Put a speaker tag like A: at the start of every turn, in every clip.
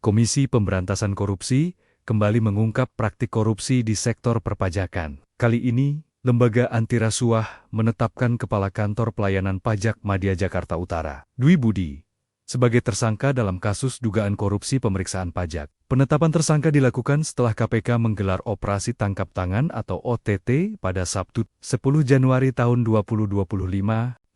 A: Komisi Pemberantasan Korupsi kembali mengungkap praktik korupsi di sektor perpajakan. Kali ini, Lembaga Anti Rasuah menetapkan Kepala Kantor Pelayanan Pajak Madya Jakarta Utara, Dwi Budi, sebagai tersangka dalam kasus dugaan korupsi pemeriksaan pajak. Penetapan tersangka dilakukan setelah KPK menggelar operasi tangkap tangan atau OTT pada Sabtu 10 Januari tahun 2025.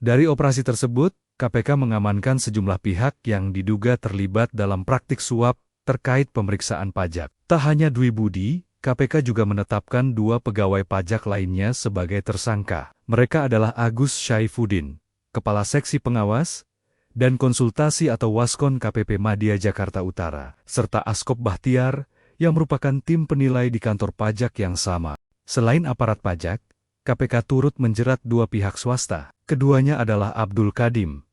A: Dari operasi tersebut, KPK mengamankan sejumlah pihak yang diduga terlibat dalam praktik suap terkait pemeriksaan pajak. Tak hanya Dwi Budi, KPK juga menetapkan 2 pegawai pajak lainnya sebagai tersangka. Mereka adalah Agus Syaifuddin, Kepala Seksi Pengawas dan Konsultasi atau Waskon KPP Madya Jakarta Utara, serta Askop Bahtiar yang merupakan tim penilai di kantor pajak yang sama. Selain aparat pajak, KPK turut menjerat 2 pihak swasta. Keduanya adalah Abdul Kadim,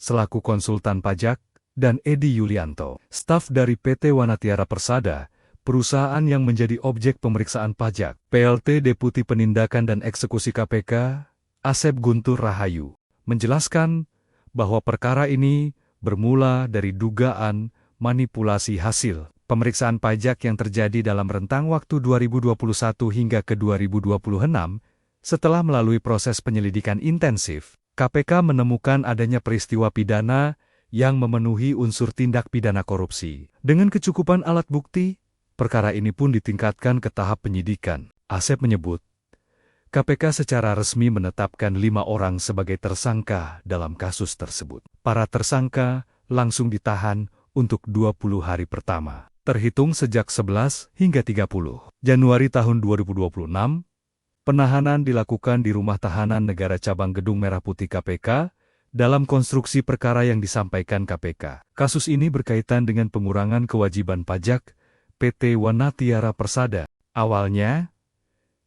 A: selaku konsultan pajak, dan Edi Yulianto, staf dari PT Wanatiara Persada, perusahaan yang menjadi objek pemeriksaan pajak. PLT Deputi Penindakan dan Eksekusi KPK, Asep Guntur Rahayu, menjelaskan bahwa perkara ini bermula dari dugaan manipulasi hasil pemeriksaan pajak yang terjadi dalam rentang waktu 2021 hingga ke 2026. Setelah melalui proses penyelidikan intensif, KPK menemukan adanya peristiwa pidana yang memenuhi unsur tindak pidana korupsi. Dengan kecukupan alat bukti, perkara ini pun ditingkatkan ke tahap penyidikan. Asep menyebut, KPK secara resmi menetapkan 5 orang sebagai tersangka dalam kasus tersebut. Para tersangka langsung ditahan untuk 20 hari pertama, terhitung sejak 11 hingga 30 Januari tahun 2026. Penahanan dilakukan di Rumah Tahanan Negara Cabang Gedung Merah Putih KPK dalam konstruksi perkara yang disampaikan KPK. Kasus ini berkaitan dengan pengurangan kewajiban pajak PT Wanatiara Persada. Awalnya,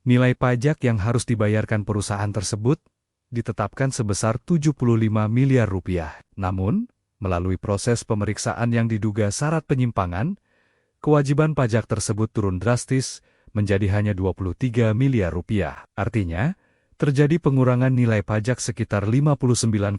A: nilai pajak yang harus dibayarkan perusahaan tersebut ditetapkan sebesar 75 miliar rupiah. Namun, melalui proses pemeriksaan yang diduga syarat penyimpangan, kewajiban pajak tersebut turun drastis menjadi hanya 23 miliar rupiah. Artinya, terjadi pengurangan nilai pajak sekitar 59,3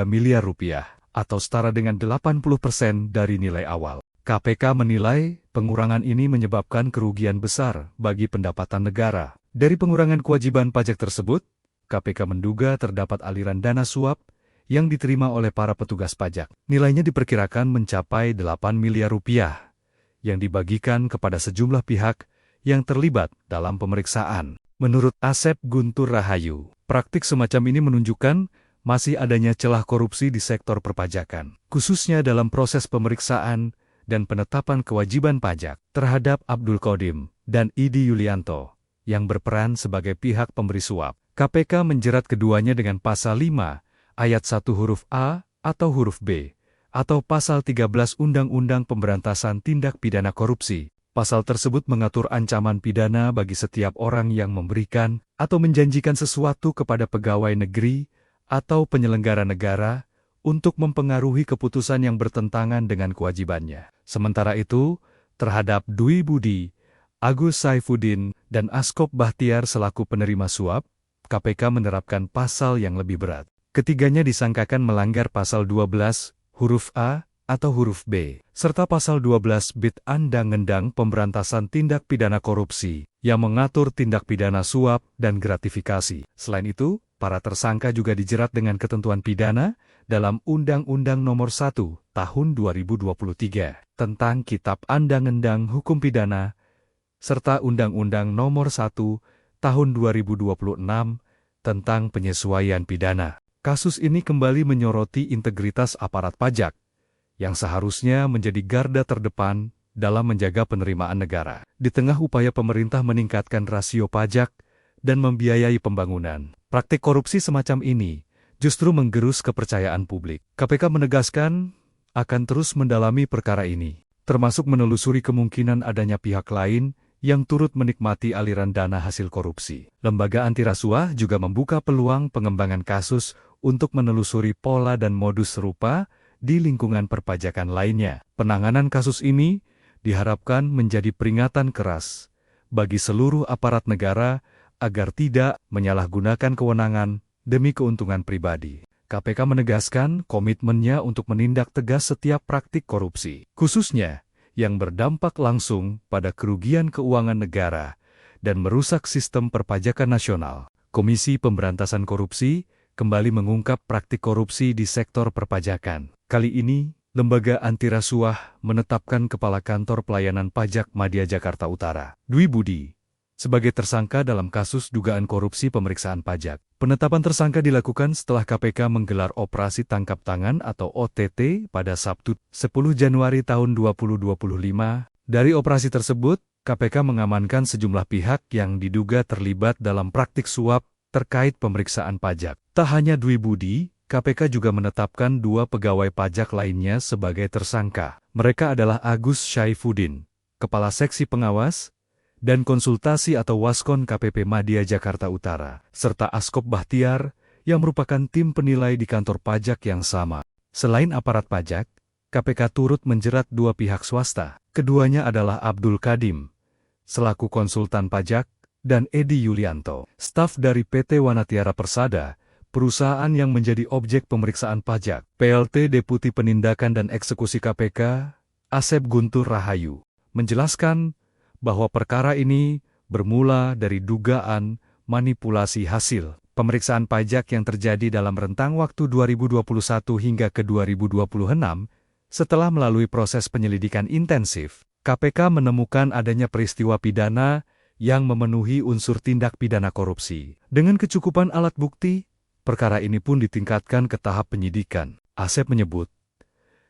A: miliar rupiah, atau setara dengan 80% dari nilai awal. KPK menilai pengurangan ini menyebabkan kerugian besar bagi pendapatan negara. Dari pengurangan kewajiban pajak tersebut, KPK menduga terdapat aliran dana suap yang diterima oleh para petugas pajak. Nilainya diperkirakan mencapai 8 miliar rupiah yang dibagikan kepada sejumlah pihak yang terlibat dalam pemeriksaan. Menurut Asep Guntur Rahayu, praktik semacam ini menunjukkan masih adanya celah korupsi di sektor perpajakan, khususnya dalam proses pemeriksaan dan penetapan kewajiban pajak terhadap Abdul Qadim dan Edi Yulianto yang berperan sebagai pihak pemberi suap. KPK menjerat keduanya dengan pasal 5 ayat 1 huruf A atau huruf B atau pasal 13 Undang-Undang Pemberantasan Tindak Pidana Korupsi. Pasal tersebut mengatur ancaman pidana bagi setiap orang yang memberikan atau menjanjikan sesuatu kepada pegawai negeri atau penyelenggara negara untuk mempengaruhi keputusan yang bertentangan dengan kewajibannya. Sementara itu, terhadap Dwi Budi, Agus Syaifuddin, dan Askop Bahtiar selaku penerima suap, KPK menerapkan pasal yang lebih berat. Ketiganya disangkakan melanggar pasal 12 huruf A atau huruf B, serta pasal 12 bit Undang-Undang Pemberantasan Tindak Pidana Korupsi yang mengatur tindak pidana suap dan gratifikasi. Selain itu, para tersangka juga dijerat dengan ketentuan pidana dalam Undang-Undang Nomor 1 Tahun 2023 tentang Kitab Undang-Undang Hukum Pidana serta Undang-Undang Nomor 1 Tahun 2026 tentang penyesuaian pidana. Kasus ini kembali menyoroti integritas aparat pajak yang seharusnya menjadi garda terdepan dalam menjaga penerimaan negara. Di tengah upaya pemerintah meningkatkan rasio pajak dan membiayai pembangunan, praktik korupsi semacam ini justru menggerus kepercayaan publik. KPK menegaskan akan terus mendalami perkara ini, termasuk menelusuri kemungkinan adanya pihak lain yang turut menikmati aliran dana hasil korupsi. Lembaga anti rasuah juga membuka peluang pengembangan kasus untuk menelusuri pola dan modus serupa di lingkungan perpajakan lainnya. Penanganan kasus ini diharapkan menjadi peringatan keras bagi seluruh aparat negara agar tidak menyalahgunakan kewenangan demi keuntungan pribadi. KPK menegaskan komitmennya untuk menindak tegas setiap praktik korupsi, khususnya yang berdampak langsung pada kerugian keuangan negara dan merusak sistem perpajakan nasional. Komisi Pemberantasan Korupsi kembali mengungkap praktik korupsi di sektor perpajakan. Kali ini, Lembaga Anti Rasuah menetapkan Kepala Kantor Pelayanan Pajak Madya Jakarta Utara, Dwi Budi, sebagai tersangka dalam kasus dugaan korupsi pemeriksaan pajak. Penetapan tersangka dilakukan setelah KPK menggelar operasi tangkap tangan atau OTT pada Sabtu 10 Januari tahun 2025. Dari operasi tersebut, KPK mengamankan sejumlah pihak yang diduga terlibat dalam praktik suap terkait pemeriksaan pajak. Tak hanya Dwi Budi, KPK juga menetapkan 2 pegawai pajak lainnya sebagai tersangka. Mereka adalah Agus Syaifuddin, Kepala Seksi Pengawas dan Konsultasi atau Waskon KPP Madya Jakarta Utara, serta Askop Bahtiar yang merupakan tim penilai di kantor pajak yang sama. Selain aparat pajak, KPK turut menjerat 2 pihak swasta. Keduanya adalah Abdul Kadim, selaku konsultan pajak, dan Edi Yulianto, staf dari PT Wanatiara Persada, perusahaan yang menjadi objek pemeriksaan pajak. PLT Deputi Penindakan dan Eksekusi KPK, Asep Guntur Rahayu, menjelaskan bahwa perkara ini bermula dari dugaan manipulasi hasil pemeriksaan pajak yang terjadi dalam rentang waktu 2021 hingga ke 2026. Setelah melalui proses penyelidikan intensif, KPK menemukan adanya peristiwa pidana yang memenuhi unsur tindak pidana korupsi. Dengan kecukupan alat bukti, perkara ini pun ditingkatkan ke tahap penyidikan. Asep menyebut,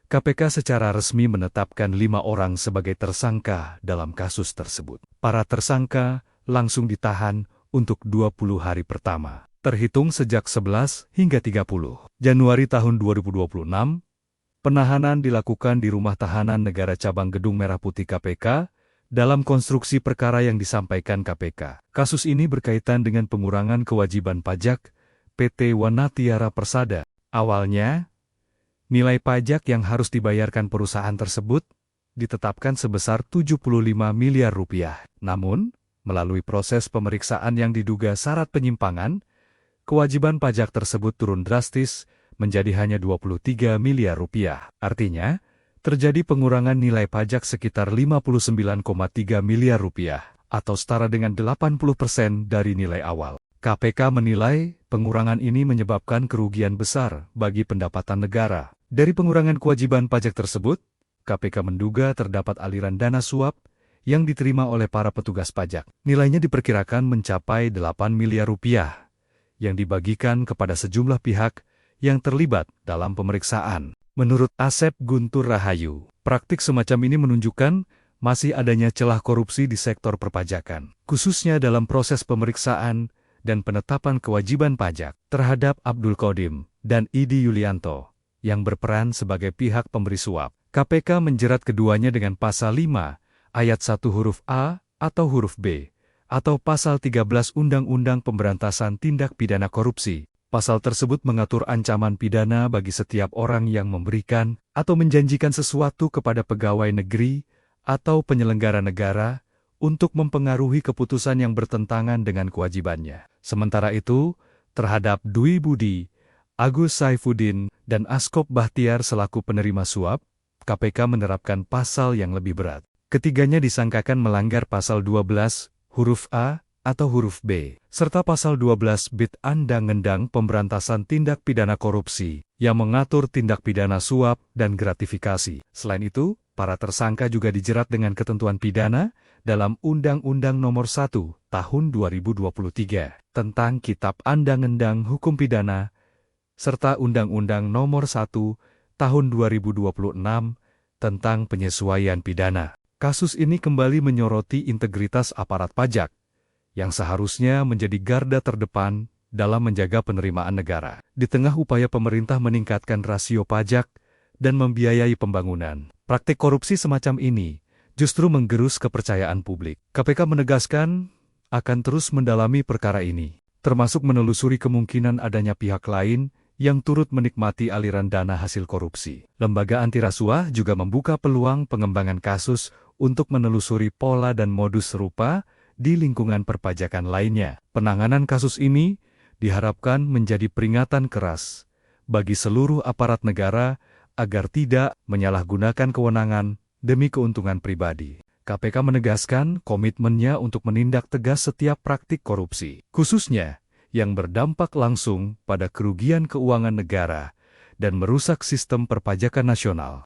A: KPK secara resmi menetapkan 5 orang sebagai tersangka dalam kasus tersebut. Para tersangka langsung ditahan untuk 20 hari pertama, terhitung sejak 11 hingga 30 Januari tahun 2026. Penahanan dilakukan di Rumah Tahanan Negara Cabang Gedung Merah Putih KPK dalam konstruksi perkara yang disampaikan KPK. Kasus ini berkaitan dengan pengurangan kewajiban pajak PT Wanatiara Persada. Awalnya, nilai pajak yang harus dibayarkan perusahaan tersebut ditetapkan sebesar 75 miliar rupiah. Namun, melalui proses pemeriksaan yang diduga syarat penyimpangan, kewajiban pajak tersebut turun drastis menjadi hanya 23 miliar rupiah. Artinya, terjadi pengurangan nilai pajak sekitar 59,3 miliar rupiah, atau setara dengan 80% dari nilai awal. KPK menilai pengurangan ini menyebabkan kerugian besar bagi pendapatan negara. Dari pengurangan kewajiban pajak tersebut, KPK menduga terdapat aliran dana suap yang diterima oleh para petugas pajak. Nilainya diperkirakan mencapai 8 miliar rupiah, yang dibagikan kepada sejumlah pihak yang terlibat dalam pemeriksaan. Menurut Asep Guntur Rahayu, praktik semacam ini menunjukkan masih adanya celah korupsi di sektor perpajakan, khususnya dalam proses pemeriksaan dan penetapan kewajiban pajak terhadap Abdul Qadim dan Edi Yulianto yang berperan sebagai pihak pemberi suap. KPK menjerat keduanya dengan pasal 5 ayat 1 huruf A atau huruf B atau pasal 13 Undang-Undang Pemberantasan Tindak Pidana Korupsi. Pasal tersebut mengatur ancaman pidana bagi setiap orang yang memberikan atau menjanjikan sesuatu kepada pegawai negeri atau penyelenggara negara untuk mempengaruhi keputusan yang bertentangan dengan kewajibannya. Sementara itu, terhadap Dwi Budi, Agus Syaifuddin, dan Askop Bahtiar selaku penerima suap, KPK menerapkan pasal yang lebih berat. Ketiganya disangkakan melanggar pasal 12 huruf A atau huruf B, serta pasal 12 Bit Undang-Undang Pemberantasan Tindak Pidana Korupsi yang mengatur tindak pidana suap dan gratifikasi. Selain itu, para tersangka juga dijerat dengan ketentuan pidana dalam Undang-Undang Nomor 1 Tahun 2023 tentang Kitab Undang-Undang Hukum Pidana serta Undang-Undang Nomor 1 Tahun 2026 tentang penyesuaian pidana. Kasus ini kembali menyoroti integritas aparat pajak yang seharusnya menjadi garda terdepan dalam menjaga penerimaan negara. Di tengah upaya pemerintah meningkatkan rasio pajak dan membiayai pembangunan, praktik korupsi semacam ini justru menggerus kepercayaan publik. KPK menegaskan akan terus mendalami perkara ini, termasuk menelusuri kemungkinan adanya pihak lain yang turut menikmati aliran dana hasil korupsi. Lembaga anti rasuah juga membuka peluang pengembangan kasus untuk menelusuri pola dan modus serupa di lingkungan perpajakan lainnya. Penanganan kasus ini diharapkan menjadi peringatan keras bagi seluruh aparat negara agar tidak menyalahgunakan kewenangan demi keuntungan pribadi. KPK menegaskan komitmennya untuk menindak tegas setiap praktik korupsi, khususnya yang berdampak langsung pada kerugian keuangan negara dan merusak sistem perpajakan nasional.